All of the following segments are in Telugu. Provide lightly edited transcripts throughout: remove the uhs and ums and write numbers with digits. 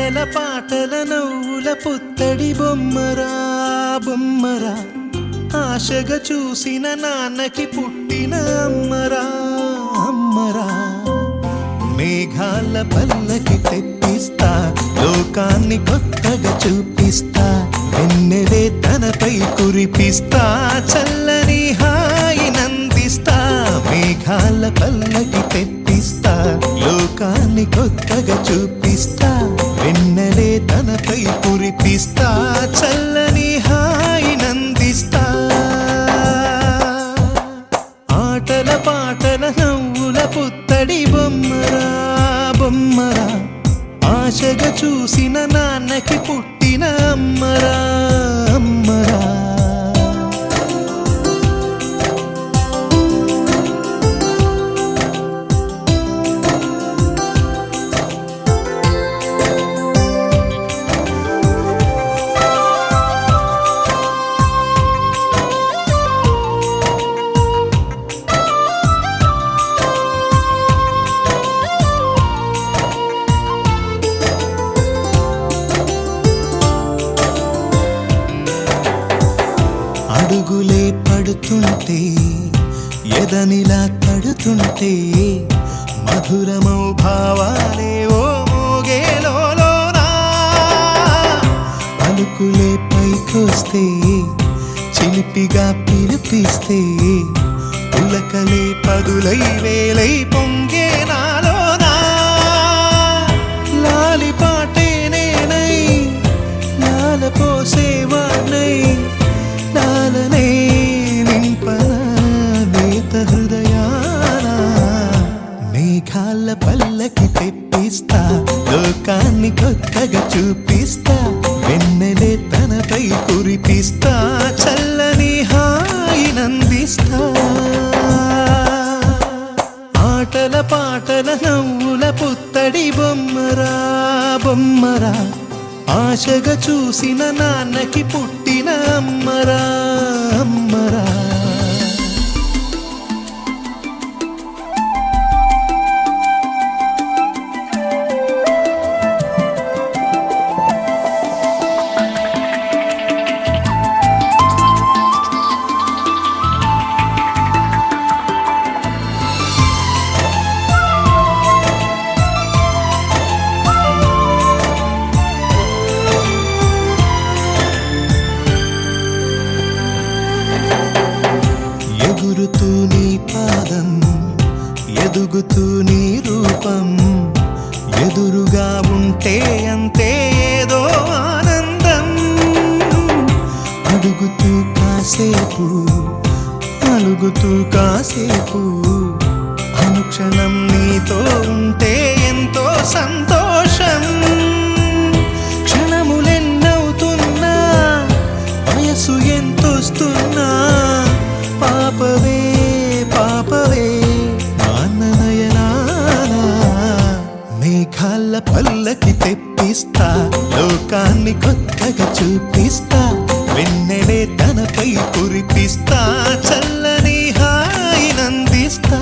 ఆటల పాటల నవ్వుల పుత్తడి బొమ్మరా బొమ్మరా ఆశగా చూసిన నాన్నకి పుట్టిన అమ్మరా అమ్మరా మేఘాల పల్లకి తెప్పిస్తా లోకాన్ని కొత్తగా చూపిస్తా వెన్నెలే తనపై కురిపిస్తా చల్లని హాయి నందిస్తా మేఘాల పల్లకి తెప్పిస్తా లోకాన్ని కొత్తగా చూపిస్తా వెన్నెలే తనపై కురిపిస్తా చల్లని హాయి నందిస్తా ఆటల పాటల నవ్వుల పుత్తడి బొమ్మరా బొమ్మరా ఆశగా చూసిన నాన్నకి పుట్టిన అమ్మరా అమ్మరా అడుగులే పడుతుంటే ఎదనిలా తడుతుంటే మధురమౌ భావాలే ఓ మోగేలోనా పలుకులే పైకొస్తే చిలిపిగా పిలిపిస్తే పులకలే పదులై వేలై పొంగే నాలోనా లాలి పాటే నేనై లాల పోసేవాణ్ణై లాలనే నింపన నేత హృదయాన మేఘాల పల్లకి తెప్పిస్తా లోకాన్ని కొత్తగా చూపిస్తా వెన్నెలే తనపై కురిపిస్తా చల్లని హాయి నందిస్తా ఆటల పాటల నవ్వుల పుత్తడి బొమ్మరా బొమ్మరా ఆశగా చూసిన నాన్నకి పుట్టిన అమ్మరా అమ్మరా ఎగురుతూ నీ పాదం ఎదుగుతూ నీ రూపం ఎదురుగా ఉంటే అంతే ఏదో ఆనందం అడుగుతూ కాసేపు అలుగుతూ కాసేపు అనుక్షణం నీతో ఉంటే ఎంతో సంతోషం క్షణములెన్నవుతున్నా వయసు ఎంతొస్తున్నా పాపవే పాపవే నాన్ననయనానా మేఘాల పల్లకి తెప్పిస్తా లోకాన్ని కొత్తగా చూపిస్తా వెన్నెలే తనపై కురిపిస్తా చల్లని హాయి నందిస్తా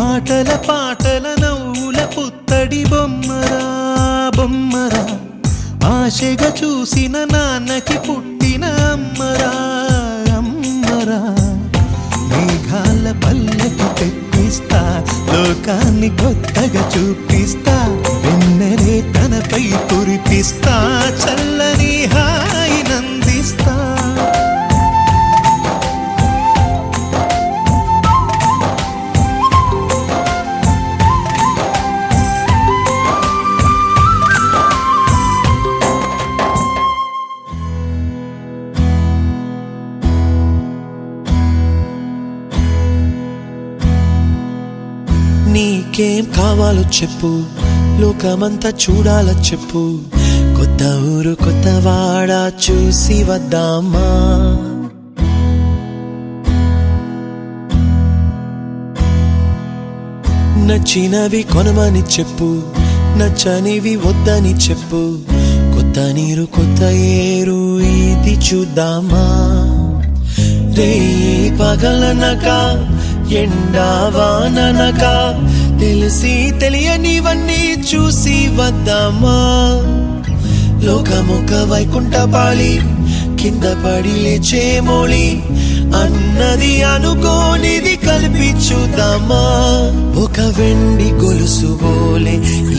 ఆటల పాటల నవ్వుల పుత్తడి బొమ్మరా బొమ్మరా ఆశగా చూసిన నాన్నకి పుట్టిన అమ్మరా అమ్మరా మేఘాల పల్లకి తెప్పిస్తా లోకాన్ని కొత్తగా చూపిస్తా వెన్నెలే తనపై కురిపిస్తా చల్లని హాయి నందిస్తా నీకేం కావాలో చెప్పు లోకమంతా చూడాల చెప్పు కొత్త ఊరు కొత్త వాడ చూసి వద్దామా నచ్చినవి కొనమని చెప్పు నచ్చనివి వద్దని చెప్పు కొత్త నీరు కొత్త ఏరు ఇది చూద్దామా రే పగలనక ఎండా వాననక తెలిసి తెలియనివన్నీ చూసి వద్దామా లోకమొక వైకుంఠపాళి కింద పడి లేచే మోళి అన్నది అనుకోనిది కలిపి చూద్దామా ఒక వెండి గొలుసు బోలే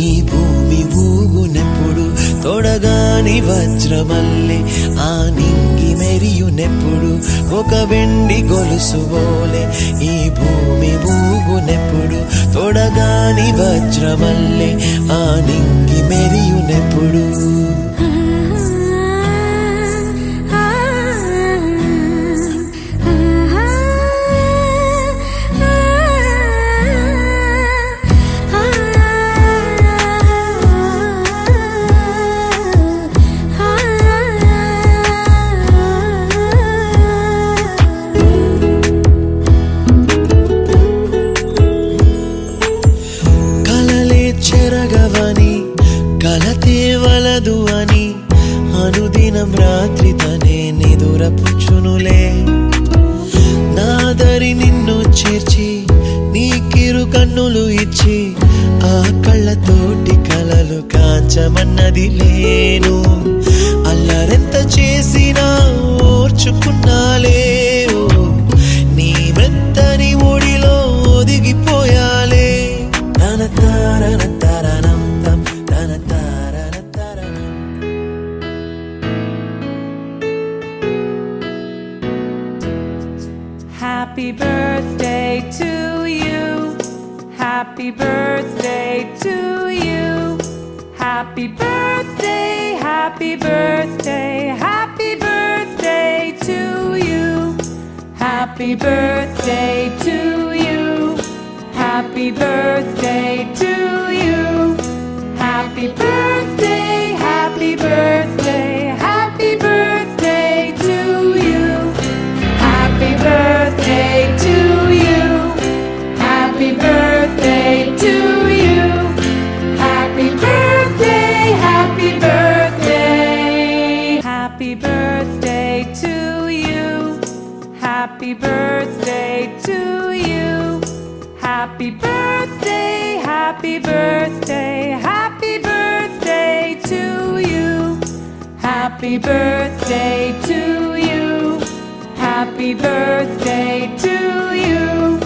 ఈ భూమి ఊగునెప్పుడు తొడగాని వజ్రమల్లే ఆ నింగి మెరియునెప్పుడు ఒక వెండి గొలుసు బోలే ఈ భూమి ఊగునెప్పుడు తొడగాని వజ్రమల్లే ఆ నింగి మెరియునెప్పుడు చెరగవని కలతే వలదు అని అనుదినం రాత్రి తనే నిదురపుచ్చునులే నాదరి నిన్ను చేర్చి నీ కిరు కన్నులు ఇచ్చి ఆ కళ్ళతోటి కలలు కాంచమన్నది లేను అల్లరెంత చేసినా ఓర్చుకున్నాలే నీ మెత్తని ఒడిలో ఒదిగిపోయాలే Happy birthday to you. Happy birthday to you. Happy birthday, happy birthday, happy birthday to you. Happy birthday to you. Happy birthday to you. Happy birthday, happy birthday, happy birthday to you. Happy birthday to you. Happy birthday to you. Happy birthday, happy birthday. Happy birthday to you. Happy birthday to you. Happy birthday, happy birthday, happy birthday to you. Happy birthday to you. Happy birthday to you.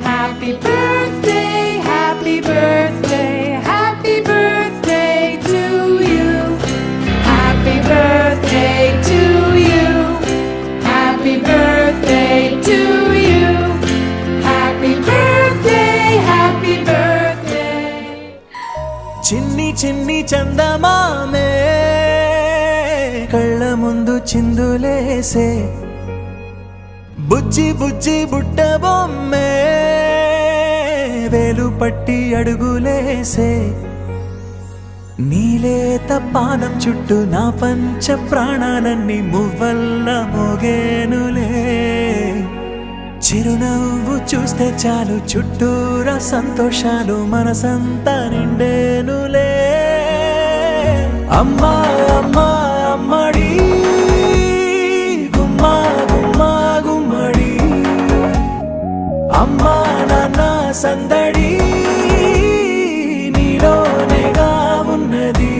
Happy birthday, happy birthday, happy birthday to you. Happy birthday to you. Happy birthday to you. Happy birthday, happy birthday. చిన్ని చిన్ని చందమామే కళ్ళ ముందు చిందులేసే బుజ్జి బుజ్జి బుట్ట బొమ్మే వేలు పట్టి అడుగులేసే నీలేత పానం చుట్టూ నా పంచ ప్రాణాలన్నీ మువ్వల్ల మోగేనులే చిరునవ్వు చూస్తే చాలు చుట్టూరా సంతోషాలు మనసంతా నిండేనులే అమ్మా అమ్మా అమ్మడి గుమ్మా గుమ్మా గుమ్మడి అమ్మా నాన్న సందడి నీలోనేగా ఉన్నది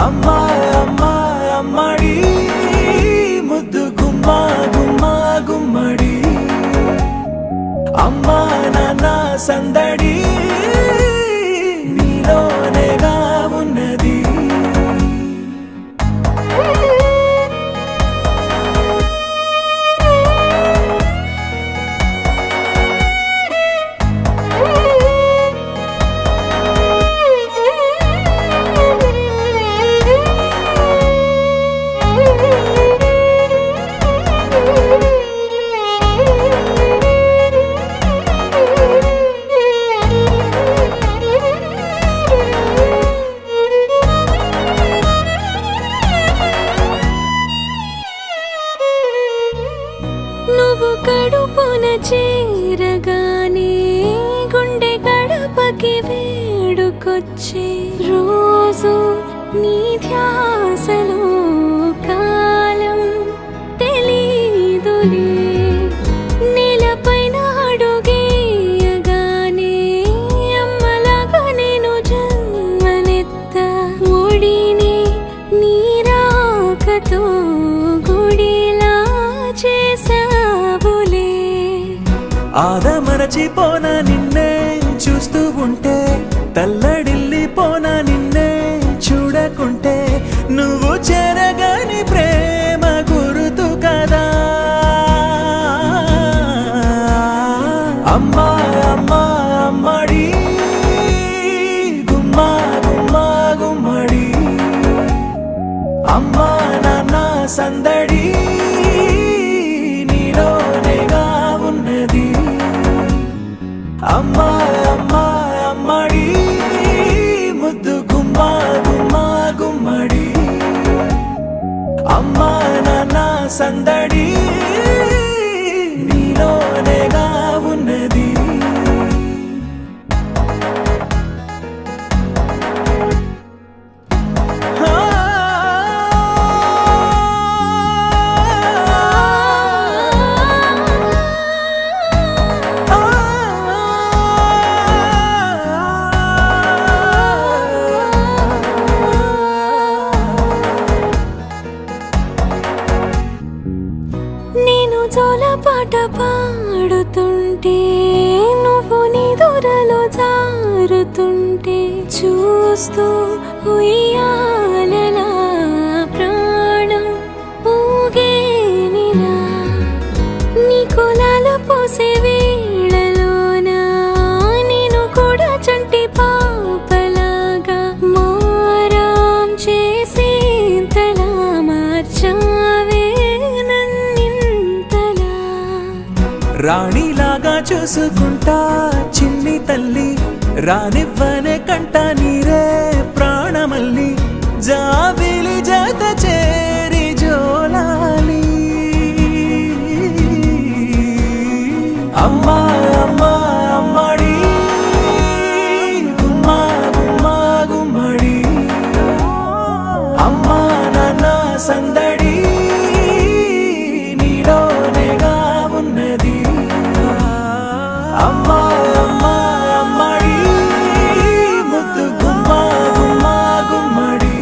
అమ్మా అమ్మా అమ్మడి ముద్దు గుమ్మా గుమ్మా గుమ్మడి అమ్మా నాన్న సందడి నీలోనేగా ఉన్నది నువ్వు కడుపున చేరగానే గుండె గడపకి వేడుకొచ్చే రోజు నీ ధ్యాసలో కాలం తెలీదులే నేలపైన అడుగేయగానే ఆదమరచిపోనా నిన్నే చూస్తూ ఉంటే, తల్లడిల్లిపోనా నిన్నే చూడకుంటే, నువ్వు చెరగని ప్రేమ గురుతు కదా. అమ్మా అమ్మా అమ్మడి గుమ్మా గుమ్మా గుమ్మడి, అమ్మా నాన్న సందడి నీలోనేగా ఉన్నది. అమ్మా అమ్మా అమ్మడి ముద్దు గుమ్మా గుమ్మా గుమ్మడి, అమ్మా నాన్న సందడి నీలోనేగా ఉన్నది. నేను జోలపాట పాడుతుంటే, నువ్వు నీ దూరలో జారుతుంటే, చూస్తూ ఉయ్యాలలా ప్రాణం ఊగేనిలా. నీ కులాలు పోసే వేళలోనా నేను కూడా చంటి పాపలాగా మారాం చేసేంతలా మార్చావే నన్నింతలా. రాణిలాగా చూసుకుంటా చిన్ని తల్లి, రానివ్వనే కంట నీరే ప్రాణమల్లి, జాబిలి జత చేరి జోలాలి. అమ్మా అమ్మా అమ్మడి గుమ్మా గుమ్మా గుమ్మడి, అమ్మా నాన్న సందడి నీలోనేగా ఉన్నది. అమ్మా అమ్మా అమ్మడి ముద్దు గుమ్మా గుమ్మా గుమ్మడి,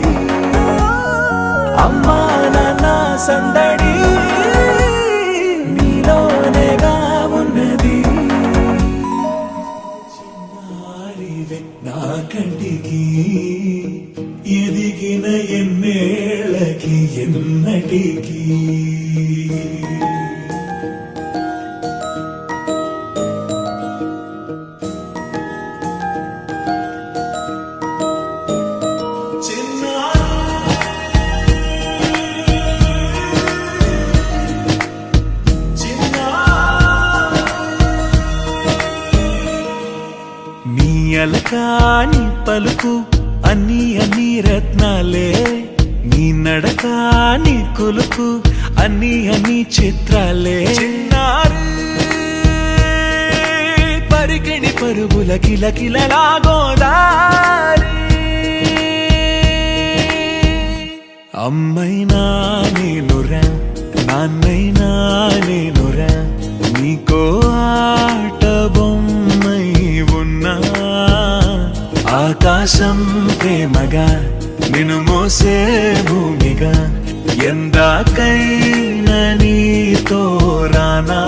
అమ్మా నాన్న సందడి నీలోనేగా ఉన్నది. చిన్నారివే నా కంటికి ఎదిగిన ఎన్నేళ్ళకి ఎన్నటికి. నీ అలకాని పలుకు అన్ని అన్ని రత్నాలే, నీ నడకాని కొలుకు అన్ని అన్ని చిత్రాలే. చిన్నారి పరికిణి పరుగుల కిలకిలలా గోదారి, అమ్మైనా నేనురా నాన్నైనా నేనురా, నీకో ఆట బొమ్మై ఉన్నా. ఆకాశం ప్రేమగా నిన్ను మోసే భూమిగా, ఎందాకైనా నీతో రానా.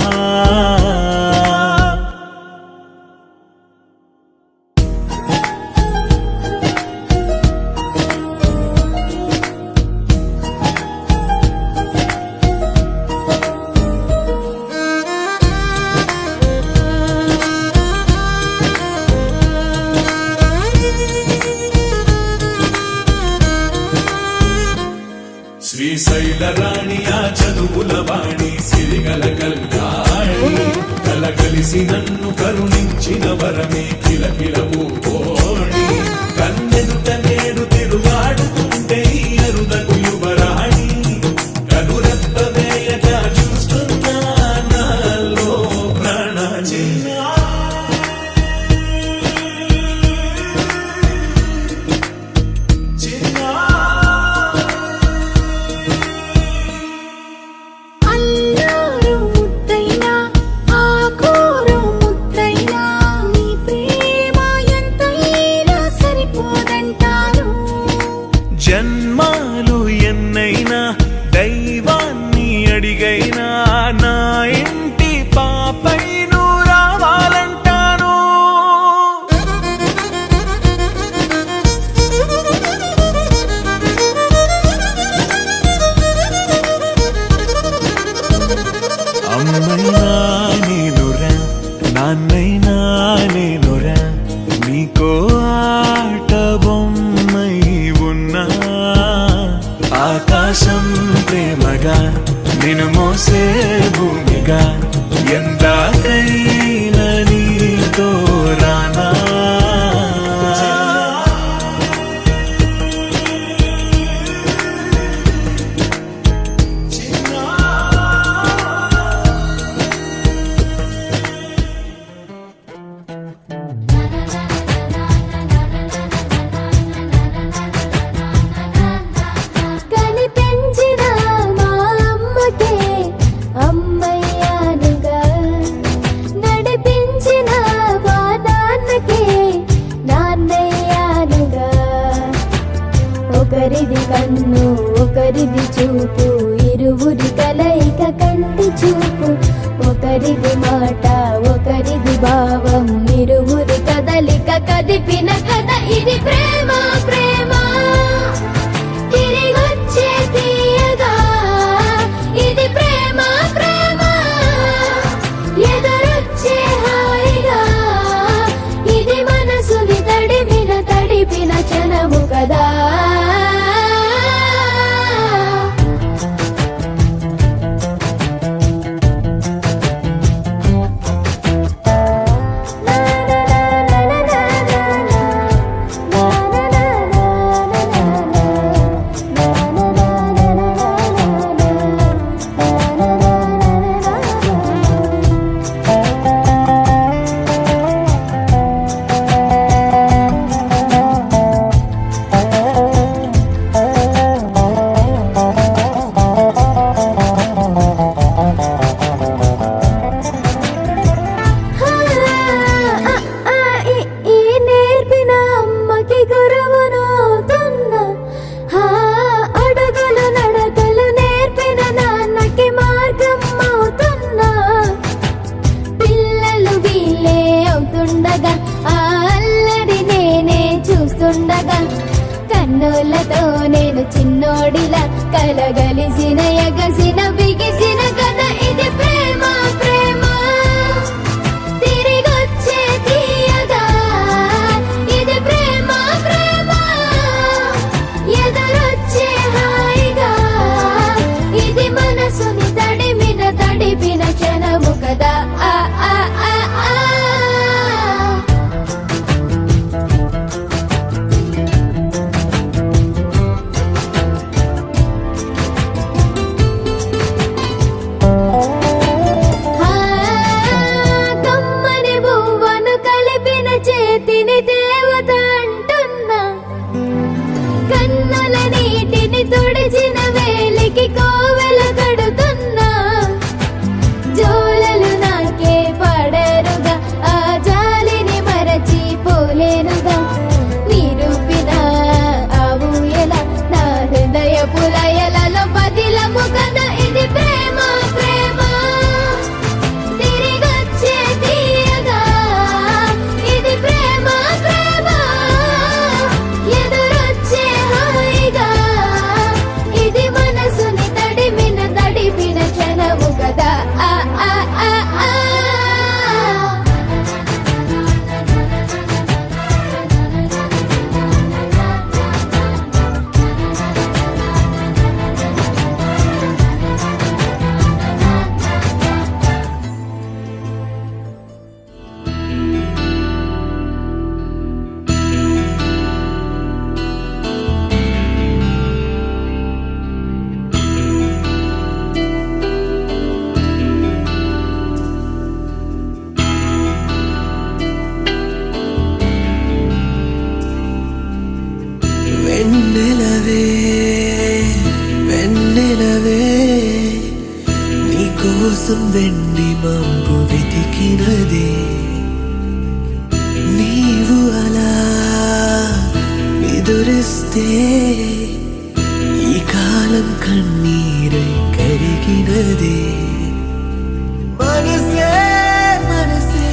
శ్రీశైల రాణి ఆ చదువుల వాణి, సిరిగల కల్యాణి, కలగలిసి నన్ను కరుణించిన వరమే కిలకిలవు కోణి. కన్నెదుట నేడు తిరుగాడుతుంటే ఈ అరుదకు యువరాణి, కనురెప్ప వేయక చూస్తున్నా నాలో ప్రాణ. అల్లారు ముద్దైనా ఆకూరు ముద్దైనా, నీ ప్రేమ ఎంతైనా ప్రేమగా నిన్ను మోసే భూమిగా ఎందాకైనా నీతో రానా కనిపించిన మా అమ్మకే అమ్మయ్యానుగా, నడిపించిన మా నాన్నకే నాన్నయ్యానుగా. ఒకరిది కన్ను ఒకరిది చూపు, ఇరువురి కలయిక కంటి చూపు. ఒకరిది మాట ఒకరిది భావం, ఇరువురి కదలిక కదిపిన కథ ఇది ప్రేమ ప్రేమ. తిరిగొచ్చే తీయగా ఇది ప్రేమ ప్రేమ. ఎదురొచ్చే హాయిగా ఇది మనసుని తడిపిన క్షణము కదా. నేర్పిన అమ్మకి గురువునవుతున్నా, అడుగులు నడకలు నేర్పిన నాన్నకి మార్గం అవుతున్నా. పిల్లలు వీళ్ళే అవుతుండగా ఆ అల్లరి నేనే చూస్తుండగా, కన్నులతో నేను చిన్నోడిలా కలగలిసిన ఎగసిన బిగిసిన కథ ఇది ప్రేమ ప్రేమ. తిరిగొచ్చే తీయగా ఇది ప్రేమ ప్రేమ. ఎదురొచ్చే హాయిగా ఇది మనసుని తడిపిన క్షణము కదా. ఆ ఆ ఆ ఆ. కమ్మని బువ్వను కలిపిన చేతిని దేవత అంటున్నా, కన్నుల నీటిని తుడిచిన వేలికి కోవెల కడుతున్నా. జోలలు నాకే పడరుగా ఆ జాలిని మరచి పోలేనుగా. నిరూపిన ఆ ఊయల నా హృదయ పులయలలో పదిలము కదా ఇది ప్రేమ ప్రేమ. తిరిగొచ్చే తీయగా ఇది ప్రేమ ప్రేమ. ఎదురొచ్చే హాయిగా ఇది మనసుని తడిపిన క్షణము కదా. ఆ ఆ ఆ ఆ. వెన్నెలవే వెన్నెలవే నీకోసం వెండి మబ్బు వెతికినదే. నీవు అలా ఎదురిస్తే ఈ కాలం కన్నీరై కరిగినదే. మనసే మనసే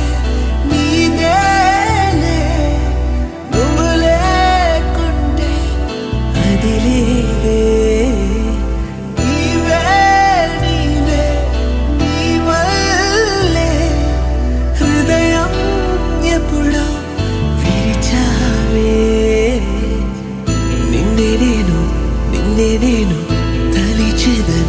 నీదేలే, నువ్వు లేకుంటే అది లేదే. నీవే నీవే నీ వల్లే హృదయం ఎప్పుడో విరిచావే. నిన్నే నేను తలిచెదను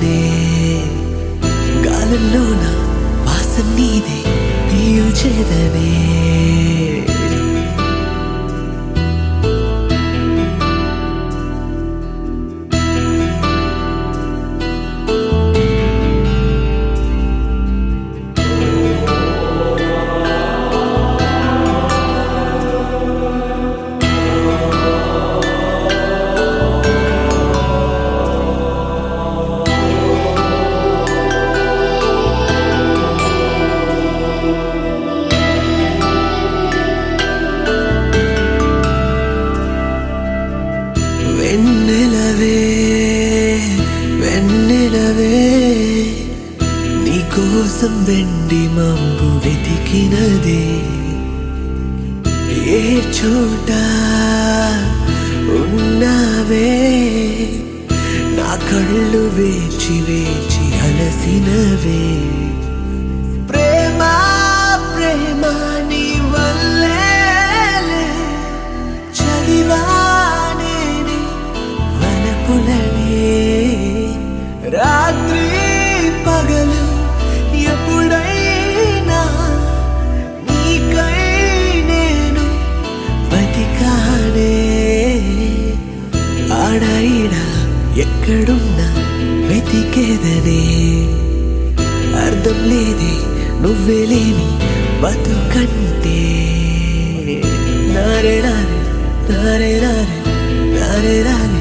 కోసం వెండి మబ్బు వెతికినదే ఏ చోట ఉన్నావే నా కళ్ళు వేచి వేచి అలసినవే ప్రేమ ప్రేమ నీ వల్లేలే చదివానే వనపులనే రాత్రి పగలు ఎప్పుడైనా నీకై నేను బతికానే ఆడైనా ఎక్కడున్నా వెతికేదనే అర్థం లేదే నువ్వే లేని బతుకంటే నారే నారే నారే నారే నారే నారే